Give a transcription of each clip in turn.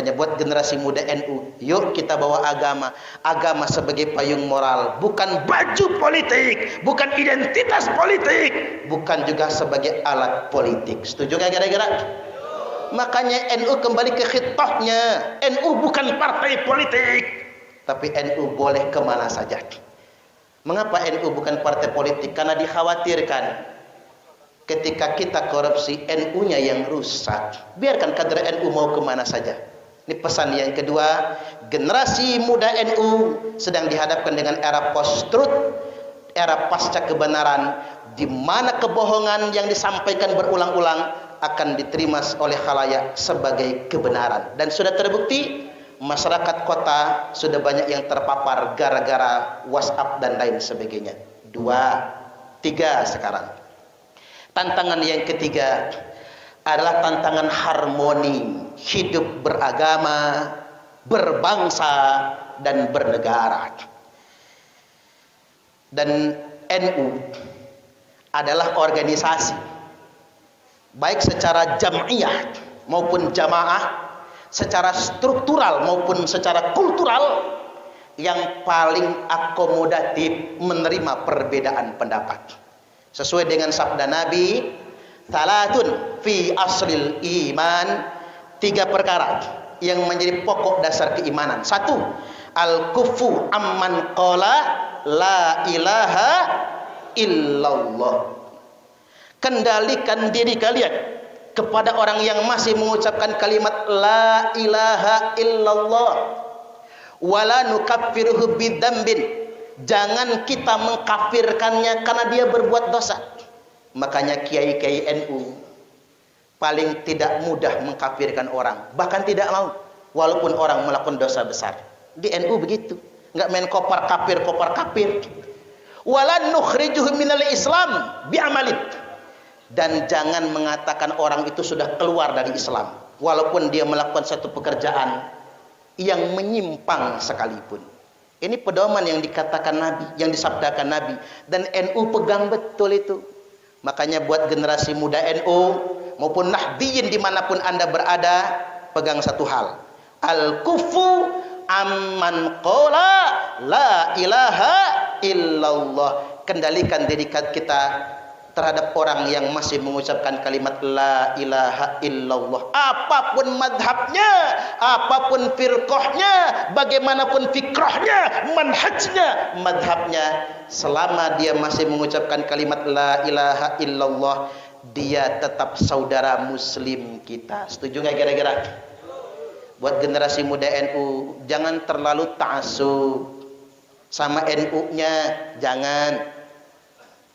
Buat generasi muda NU, yuk kita bawa agama sebagai payung moral, bukan baju politik, bukan identitas politik, bukan juga sebagai alat politik. Setuju gak kira-kira? Makanya NU kembali ke khitahnya. NU bukan partai politik, tapi NU boleh kemana saja. Mengapa NU bukan partai politik? Karena dikhawatirkan ketika kita korupsi, NU-nya yang rusak. Biarkan kader NU mau kemana saja. Ini pesan yang kedua. Generasi muda NU sedang dihadapkan dengan era post-truth, era pasca kebenaran, di mana kebohongan yang disampaikan berulang-ulang akan diterima oleh khalayak sebagai kebenaran. Dan sudah terbukti masyarakat kota sudah banyak yang terpapar gara-gara WhatsApp dan lain sebagainya. 2, 3 sekarang. Tantangan yang ketiga adalah tantangan harmoni hidup beragama, berbangsa, dan bernegara. Dan NU adalah organisasi, baik secara jam'iyah maupun jamaah, secara struktural maupun secara kultural, yang paling akomodatif menerima perbedaan pendapat. Sesuai dengan sabda Nabi, salatun fi aslil iman, 3 perkara yang menjadi pokok dasar keimanan. 1, al-kufu amman qala la ilaha illallah. Kendalikan diri kalian kepada orang yang masih mengucapkan kalimat la ilaha illallah. Wala nukaffiruhu bidzambin. Jangan kita mengkafirkannya karena dia berbuat dosa. Makanya kiai-kiai NU paling tidak mudah mengkafirkan orang, bahkan tidak mau walaupun orang melakukan dosa besar. Di NU begitu, nggak main kopar kafir. Wala nukhrijuhu minal Islam bi'amalin. Dan jangan mengatakan orang itu sudah keluar dari Islam walaupun dia melakukan satu pekerjaan yang menyimpang sekalipun. Ini pedoman yang dikatakan Nabi, yang disabdakan Nabi, dan NU pegang betul itu. Makanya buat generasi muda NU maupun Nahdliyin dimanapun anda berada, pegang satu hal: al-kufu amman qala la ilaha illallah. Kendalikan diri kita terhadap orang yang masih mengucapkan kalimat la ilaha illallah. Apapun madhabnya, apapun firqahnya, bagaimanapun fikrahnya, manhajnya, madhabnya, selama dia masih mengucapkan kalimat la ilaha illallah, dia tetap saudara muslim kita. Setuju nggak kira-kira? Buat generasi muda NU, jangan terlalu ta'assub sama NU-nya, jangan.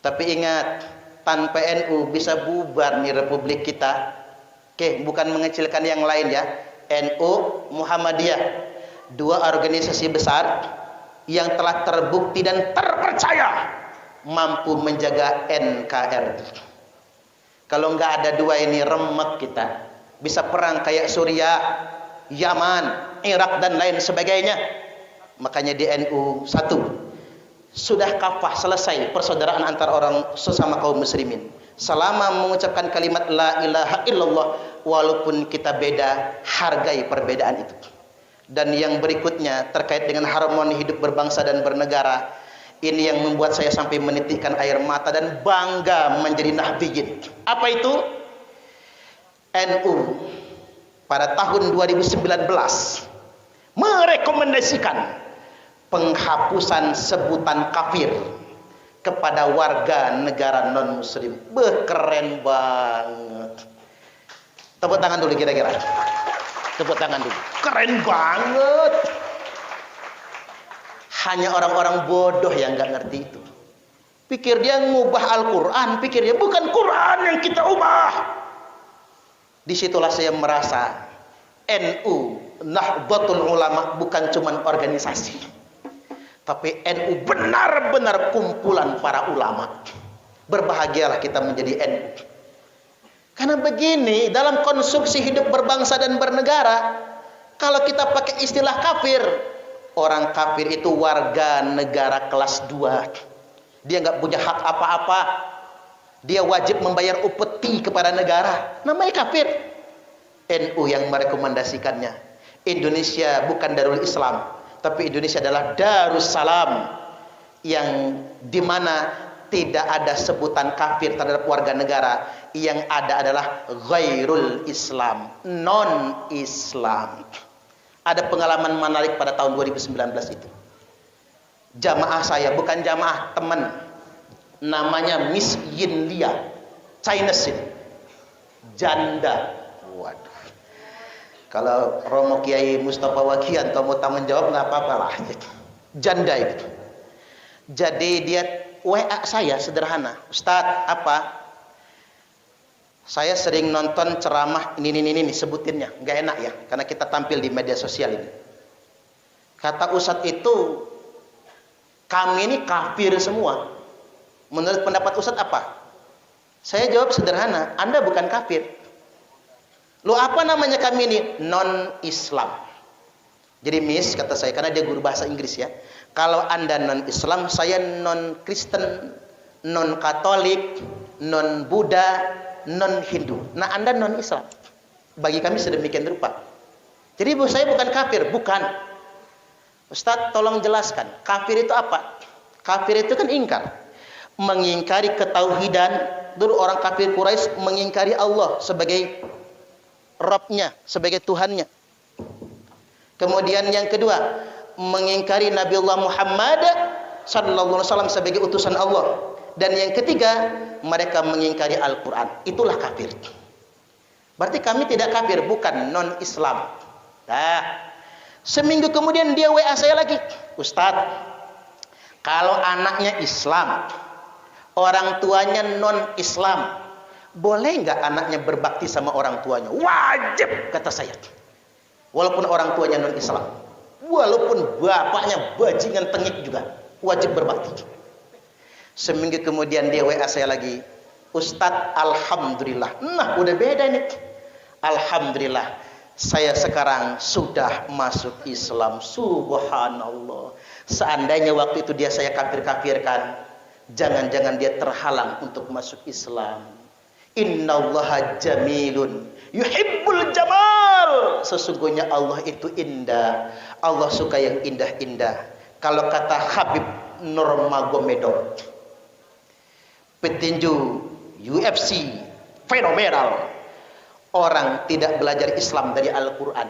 Tapi ingat, tanpa NU bisa bubar nih republik kita. Oke, bukan mengecilkan yang lain ya. NU, Muhammadiyah, 2 organisasi besar yang telah terbukti dan terpercaya mampu menjaga NKRI. Kalau nggak ada 2 ini, remek kita. Bisa perang kayak Suriah, Yaman, Irak dan lain sebagainya. Makanya di NU 1, sudah kafah, selesai persaudaraan antar orang sesama kaum muslimin. Selama mengucapkan kalimat la ilaha illallah, walaupun kita beda, hargai perbedaan itu. Dan yang berikutnya terkait dengan harmoni hidup berbangsa dan bernegara, ini yang membuat saya sampai menitikkan air mata dan bangga menjadi Nahdliyin. Apa itu? NU pada tahun 2019 merekomendasikan penghapusan sebutan kafir kepada warga negara non muslim. Keren banget. Tepuk tangan dulu kira-kira. Tepuk tangan dulu. Keren banget. Hanya orang-orang bodoh yang nggak ngerti itu. Pikir dia ngubah Al-Quran, pikir dia bukan Quran yang kita ubah. Disitulah saya merasa NU, Nahdlatul Ulama, bukan cuma organisasi, tapi NU benar-benar kumpulan para ulama. Berbahagialah kita menjadi NU. Karena begini, dalam konstruksi hidup berbangsa dan bernegara, kalau kita pakai istilah kafir, orang kafir itu warga negara kelas 2. Dia nggak punya hak apa-apa. Dia wajib membayar upeti kepada negara. Namanya kafir. NU yang merekomendasikannya. Indonesia bukan Darul Islam, tapi Indonesia adalah Darussalam, yang dimana tidak ada sebutan kafir terhadap warga negara, yang ada adalah ghairul Islam, non Islam. Ada pengalaman menarik pada tahun 2019 itu. Jamaah saya, bukan jamaah, teman, namanya Miss Yin Lia, Chinese, janda. Waduh, kalau Romo Kiai Mustafa Wakianto mau tanggung jawab nggak apa-apa lah, janda itu. Jadi dia WA saya sederhana, Ustadz, apa? Saya sering nonton ceramah ini sebutinnya, nggak enak ya, karena kita tampil di media sosial ini. Kata Ustadz itu, kami ini kafir semua. Menurut pendapat Ustadz apa? Saya jawab sederhana, Anda bukan kafir. Lo apa namanya kami ini? Non-Islam. Jadi Miss, kata saya, karena dia guru bahasa Inggris ya. Kalau Anda non-Islam, saya non-Kristen, non-Katolik, non-Buddha, non-Hindu. Nah, Anda non-Islam. Bagi kami sedemikian rupa. Jadi saya bukan kafir, bukan. Ustadz, tolong jelaskan. Kafir itu apa? Kafir itu kan ingkar. Mengingkari ketauhidan. Dulu orang kafir Quraisy mengingkari Allah sebagai Rabbnya, sebagai Tuhannya. Kemudian yang kedua, mengingkari Nabiullah Muhammad sallallahu alaihi wasallam sebagai utusan Allah. Dan yang ketiga, mereka mengingkari Al-Quran. Itulah kafir. Berarti kami tidak kafir, bukan non-Islam. Nah, seminggu kemudian dia WA saya lagi, Ustadz, kalau anaknya Islam, orang tuanya non-Islam, boleh nggak anaknya berbakti sama orang tuanya? Wajib, kata saya. Walaupun orang tuanya non-Islam, walaupun bapaknya bajingan tengik juga, wajib berbakti. Seminggu kemudian dia WA saya lagi, Ustadz, alhamdulillah. Nah, udah beda nih. Alhamdulillah, saya sekarang sudah masuk Islam. Subhanallah. Seandainya waktu itu dia saya kafir-kafirkan, jangan-jangan dia terhalang untuk masuk Islam. Innallaha jamilun yuhibbul jamal. Sesungguhnya Allah itu indah. Allah suka yang indah-indah. Kalau kata Habib Nurmagomedov, petinju UFC fenomenal, orang tidak belajar Islam dari Al-Quran,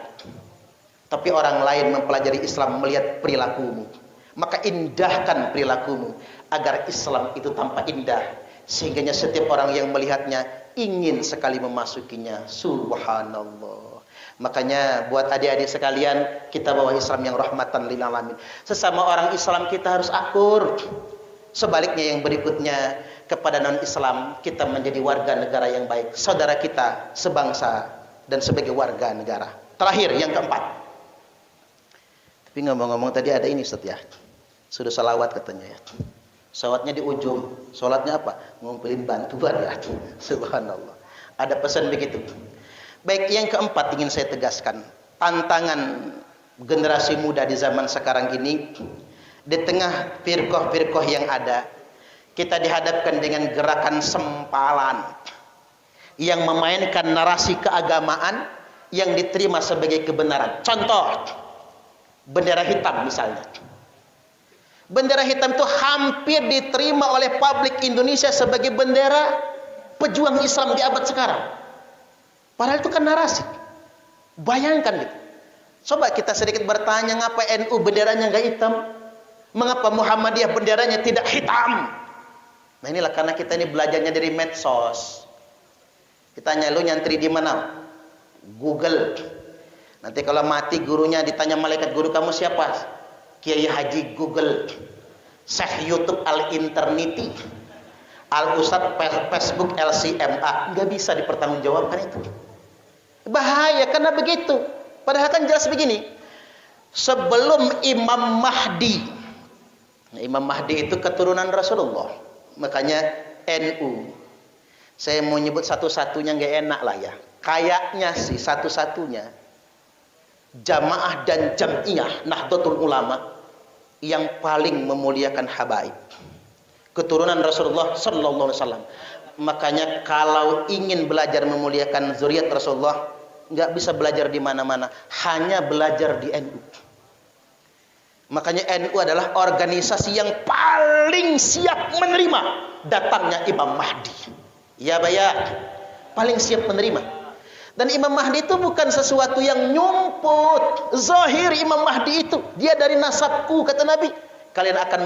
tapi orang lain mempelajari Islam melihat perilakumu. Maka indahkan perilakumu agar Islam itu tampak indah, sehingga setiap orang yang melihatnya ingin sekali memasukinya. Subhanallah. Makanya buat adik-adik sekalian, kita bawa Islam yang rahmatan lil alamin. Sesama orang Islam kita harus akur. Sebaliknya yang berikutnya, kepada non-Islam kita menjadi warga negara yang baik, saudara kita sebangsa dan sebagai warga negara. Terakhir, yang keempat. Tapi ngomong-ngomong tadi ada ini Ustaz ya, sudah salawat katanya ya. Salawatnya di ujung, sholatnya apa? Ngumpulin bantuan ya. Subhanallah. Ada pesan begitu. Baik, yang keempat ingin saya tegaskan, tantangan generasi muda di zaman sekarang ini, di tengah firqah-firqah yang ada, kita dihadapkan dengan gerakan sempalan yang memainkan narasi keagamaan yang diterima sebagai kebenaran. Contoh, bendera hitam misalnya. Bendera hitam itu hampir diterima oleh publik Indonesia sebagai bendera pejuang Islam di abad sekarang. Padahal itu kan narasi. Bayangkan gitu. Coba kita sedikit bertanya, ngapa NU benderanya nggak hitam? Mengapa Muhammadiyah benderanya tidak hitam? Nah, inilah karena kita ini belajarnya dari medsos. Kita tanya, lu nyantri di mana? Google. Nanti kalau mati gurunya ditanya malaikat, guru kamu siapa? Kiai Haji Google. Syekh YouTube Al-Interneti. Al-Ustadz Facebook LCMA. Nggak bisa dipertanggungjawabkan itu. Bahaya karena begitu. Padahal kan jelas begini. Sebelum Imam Mahdi. Nah, Imam Mahdi itu keturunan Rasulullah. Makanya NU. Saya mau nyebut satu-satunya nggak enak lah ya. Kayaknya sih satu-satunya jamaah dan jam'iyah Nahdlatul Ulama yang paling memuliakan habaib, keturunan Rasulullah sallallahu alaihi wasallam. Makanya kalau ingin belajar memuliakan zuriat Rasulullah, nggak bisa belajar di mana-mana, hanya belajar di NU. Makanya NU adalah organisasi yang paling siap menerima datangnya Imam Mahdi. Ya Bayak, paling siap menerima. Dan Imam Mahdi itu bukan sesuatu yang nyumput. Zahir Imam Mahdi itu, dia dari nasabku, kata Nabi. Kalian akan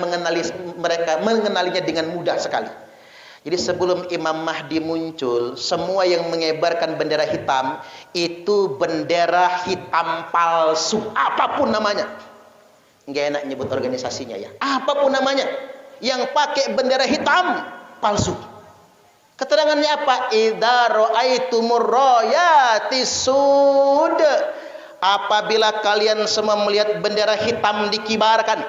mengenalinya dengan mudah sekali. Jadi sebelum Imam Mahdi muncul, semua yang mengibarkan bendera hitam itu bendera hitam palsu, apapun namanya. Nggak enak nyebut organisasinya ya. Apapun namanya, yang pakai bendera hitam palsu. Keterangannya apa? Idza ra'aitumur rayati sud. Apabila kalian semua melihat bendera hitam dikibarkan,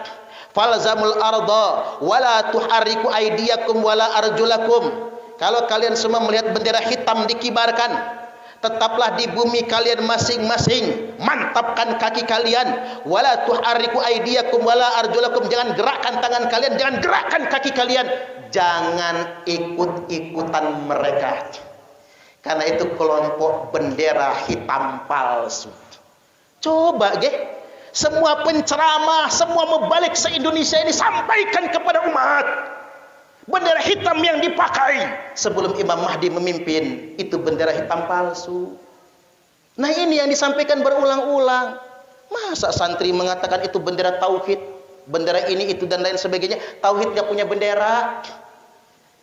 falzamul arda wala tuharriku aydiyakum wala arjulakum. Kalau kalian semua melihat bendera hitam dikibarkan, tetaplah di bumi kalian masing-masing, mantapkan kaki kalian, wala tuharriku aydiyakum wala arjulakum. Jangan gerakkan tangan kalian, jangan gerakkan kaki kalian, jangan ikut-ikutan mereka, karena itu kelompok bendera hitam palsu. Coba semua penceramah, semua mubalik se-Indonesia ini sampaikan kepada umat, bendera hitam yang dipakai sebelum Imam Mahdi memimpin itu bendera hitam palsu. Nah ini yang disampaikan berulang-ulang. Masa santri mengatakan itu bendera tauhid, bendera ini itu dan lain sebagainya? Tauhid nggak punya bendera.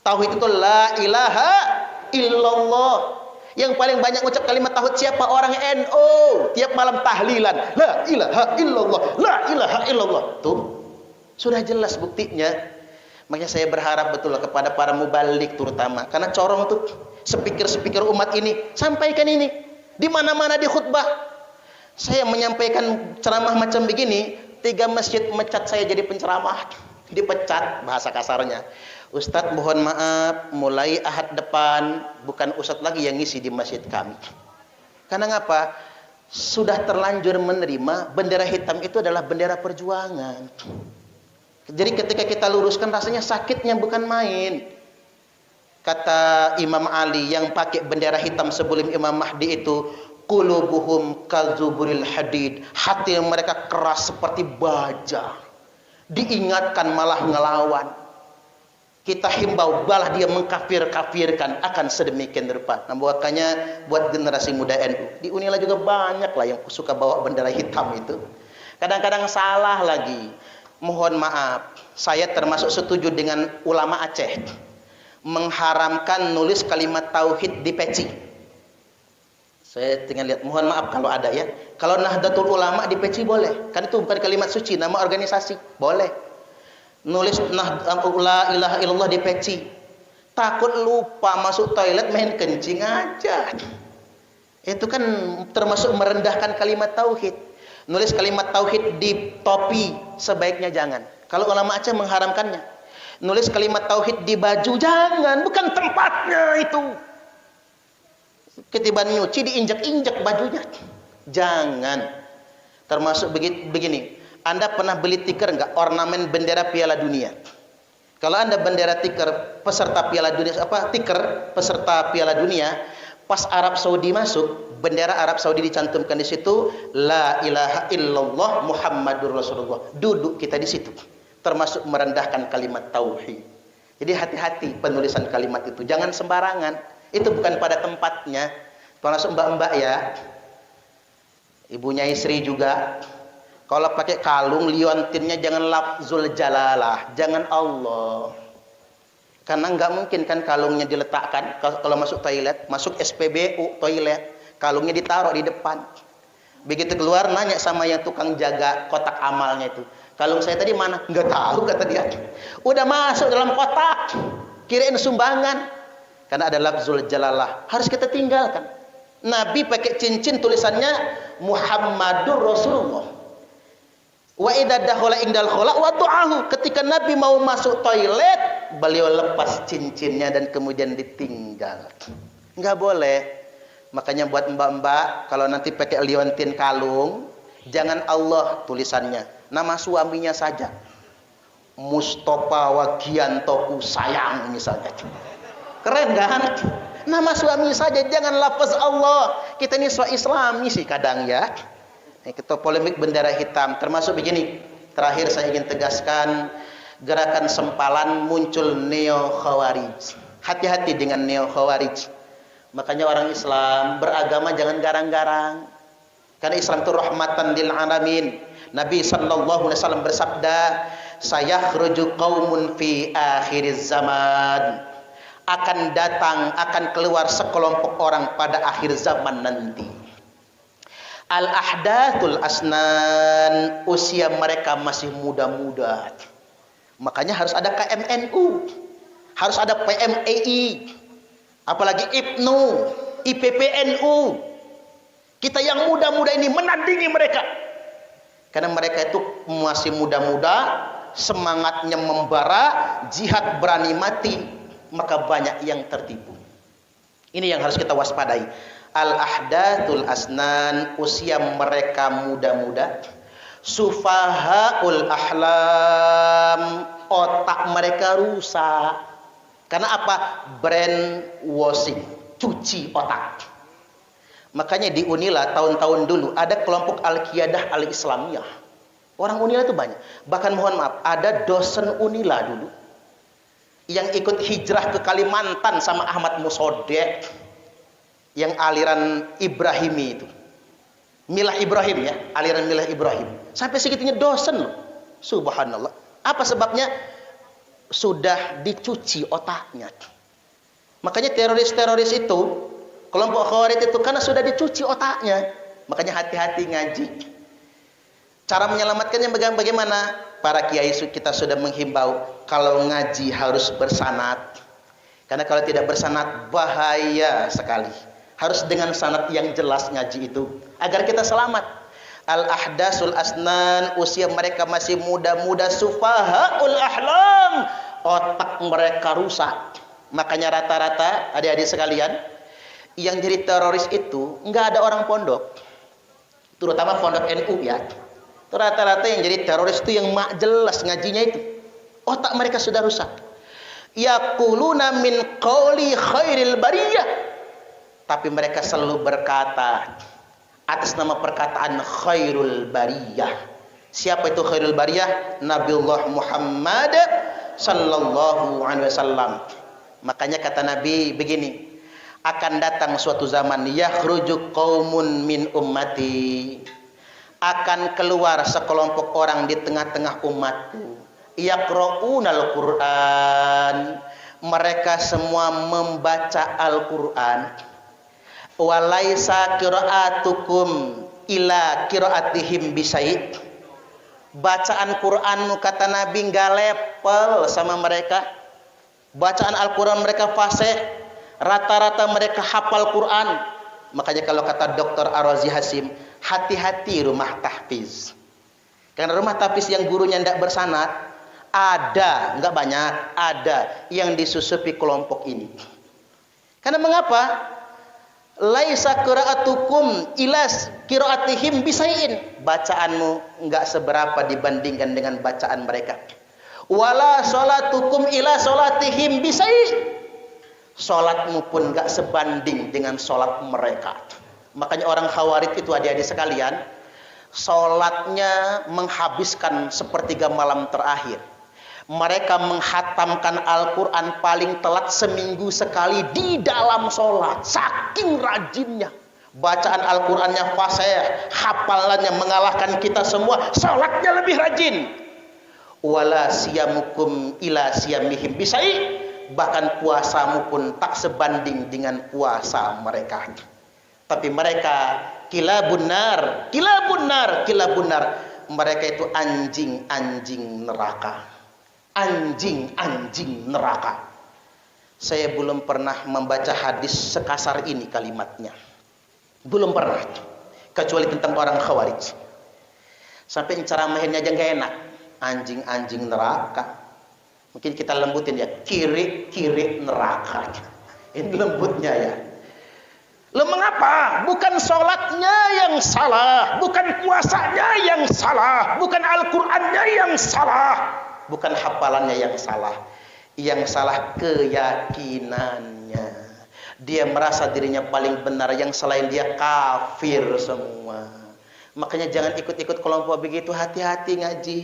Tauhid itu la ilaha illallah. Yang paling banyak ucap kalimat tauhid siapa? Orang NU. Tiap malam tahlilan, la ilaha illallah, la ilaha illallah. Tuh sudah jelas buktinya. Makanya saya berharap betul kepada para mubalik terutama, karena corong tuh speaker-speaker umat ini, sampaikan ini di mana-mana di khutbah. Saya menyampaikan ceramah macam begini, 3 masjid mecat saya jadi penceramah, dipecat bahasa kasarnya. Ustadz mohon maaf, mulai Ahad depan bukan Ustadz lagi yang ngisi di masjid kami. Karena ngapa? Sudah terlanjur menerima bendera hitam itu adalah bendera perjuangan. Jadi ketika kita luruskan rasanya sakitnya bukan main. Kata Imam Ali yang pakai bendera hitam sebelum Imam Mahdi itu, qulubuhum kazuburil hadid. Hati mereka keras seperti baja. Diingatkan malah ngelawan. Kita himbau balah dia mengkafir-kafirkan akan sedemikian rupa. Nah, makanya buat generasi muda NU, di Unila juga banyak lah yang suka bawa bendera hitam itu. Kadang-kadang salah lagi. Mohon maaf, saya termasuk setuju dengan ulama Aceh mengharamkan nulis kalimat tauhid di peci. Saya tinggal lihat, mohon maaf kalau ada ya. Kalau Nahdlatul Ulama di peci boleh, kan itu bukan kalimat suci, nama organisasi, boleh. Nulis la ilaha illallah di peci. Takut lupa masuk toilet main kencing aja. Itu kan termasuk merendahkan kalimat tauhid. Nulis kalimat tauhid di topi sebaiknya jangan. Kalau ulama Aceh mengharamkannya. Nulis kalimat tauhid di baju jangan, bukan tempatnya itu. Ketiban nyuci diinjak-injak bajunya. Jangan. Termasuk begini. Anda pernah beli tikar enggak ornamen bendera Piala Dunia? Kalau Anda bendera tikar peserta Piala Dunia, tikar peserta Piala Dunia, pas Arab Saudi masuk, bendera Arab Saudi dicantumkan di situ, la ilaha illallah Muhammadur Rasulullah. Duduk kita di situ. Termasuk merendahkan kalimat tauhid. Jadi hati-hati penulisan kalimat itu, jangan sembarangan. Itu bukan pada tempatnya. Termasuk mbak-mbak ya. Ibunya Isri juga. Kalau pakai kalung, liontinnya jangan lafzul jalalah, jangan Allah. Karena nggak mungkin kan kalungnya diletakkan kalau masuk toilet, masuk SPBU toilet, kalungnya ditaruh di depan. Begitu keluar nanya sama yang tukang jaga kotak amalnya itu, kalung saya tadi mana? Nggak tahu kata dia. Udah masuk dalam kotak, kirain sumbangan. Karena ada lafzul jalalah, harus kita tinggalkan. Nabi pakai cincin tulisannya Muhammadur Rasulullah. Wa idza dakhala indal khala wa du'ahu. Ketika Nabi mau masuk toilet, beliau lepas cincinnya dan kemudian ditinggal. Enggak boleh. Makanya buat mbak-mbak kalau nanti pakai liontin kalung, jangan Allah tulisannya, nama suaminya saja. Mustafa Wagiantoku sayang misalnya. Keren kan? Nama suami saja, jangan lafaz Allah. Kita ini suami Islami sih kadang ya. Kita polemik bendera hitam, termasuk begini. Terakhir saya ingin tegaskan, gerakan sempalan muncul neo-khawarij. Hati-hati dengan neo-khawarij. Makanya orang Islam beragama jangan garang-garang. Karena Islam itu rahmatan lil alamin. Nabi sallallahu alaihi wasallam bersabda, "Sayakhruju qaumun fi akhiriz zaman." Akan datang, akan keluar sekelompok orang pada akhir zaman nanti. Al-ahdathul asnan, usia mereka masih muda-muda. Makanya harus ada KMNU, harus ada PMEI, apalagi IPNU, IPPNU. Kita yang muda-muda ini menandingi mereka. Karena mereka itu masih muda-muda, semangatnya membara, jihad berani mati. Maka banyak yang tertipu. Ini yang harus kita waspadai. Al-ahdathul asnan, usia mereka muda-muda. Sufahaul ahlam, otak mereka rusak. Karena apa? Brainwashing, cuci otak. Makanya di Unila tahun-tahun dulu ada kelompok Al-Qiyadah Al-Islamiyah. Orang Unila itu banyak. Bahkan mohon maaf, ada dosen Unila dulu yang ikut hijrah ke Kalimantan sama Ahmad Musodek, yang aliran Ibrahimi itu, Milah Ibrahim ya, aliran Milah Ibrahim. Sampai segitunya dosen loh. Subhanallah. Apa sebabnya? Sudah dicuci otaknya. Makanya teroris-teroris itu, kelompok Khawarij itu karena sudah dicuci otaknya. Makanya hati-hati ngaji. Cara menyelamatkannya bagaimana? Para kiai kita sudah menghimbau, kalau ngaji harus bersanad. Karena kalau tidak bersanad bahaya sekali. Harus dengan sanad yang jelas ngaji itu agar kita selamat. Al-ahdasul asnan, usia mereka masih muda-muda. Sufahaul ahlam, otak mereka rusak. Makanya rata-rata adik-adik sekalian, yang jadi teroris itu enggak ada orang pondok, terutama pondok NU ya. Rata-rata yang jadi teroris itu yang mak jelas ngajinya itu. Otak mereka sudah rusak. Yaquluna min qauli khairil bariyah. Tapi mereka selalu berkata atas nama perkataan khairul bariyah. Siapa itu khairul bariyah? Nabiullah Muhammad sallallahu alaihi wasallam. Makanya kata Nabi begini, akan datang suatu zaman yakhruju qaumun min ummati, akan keluar sekelompok orang di tengah-tengah umatku, yaqra'unal Qur'an, mereka semua membaca Al-Qur'an, walaisa qira'atukum ila qira'atihim bisai', bacaan Qur'an kata Nabi enggak level sama mereka. Bacaan Al-Qur'an mereka fasih, rata-rata mereka hafal Qur'an. Makanya kalau kata Dr. Ar-Razi Hasim, hati-hati rumah tahfiz. Karena rumah tahfiz yang gurunya tidak bersanad, ada, enggak banyak, ada yang disusupi kelompok ini. Karena mengapa? Laisa qira'atukum ilas qira'atihim bisai'in. Bacaanmu enggak seberapa dibandingkan dengan bacaan mereka. Wala sholatukum ila sholatihim bisai'. Sholatmu pun enggak sebanding dengan sholat mereka. Makanya orang Khawarij itu adik-adik sekalian, sholatnya menghabiskan sepertiga malam terakhir. Mereka menghatamkan Al-Quran paling telat seminggu sekali di dalam sholat. Saking rajinnya. Bacaan Al-Qurannya fasih, hafalannya mengalahkan kita semua. Sholatnya lebih rajin. Wala siyamukum ila siyamihim bisai'. Bahkan puasamu pun tak sebanding dengan puasa mereka. Tapi mereka kilabun nar. Mereka itu anjing-anjing neraka. Anjing-anjing neraka. Saya belum pernah membaca hadis sekasar ini kalimatnya. Belum pernah. Kecuali tentang orang Khawarij. Sampai ceramahinnya aja gak enak. Anjing-anjing neraka. Mungkin kita lembutin ya. Kiri-kiri neraka. Ini lembutnya ya. Loh mengapa? Bukan sholatnya yang salah, bukan puasanya yang salah, bukan Al-Qur'annya yang salah, bukan hafalannya yang salah. Yang salah keyakinannya. Dia merasa dirinya paling benar, yang selain dia kafir semua. Makanya jangan ikut-ikut kelompok begitu, hati-hati ngaji.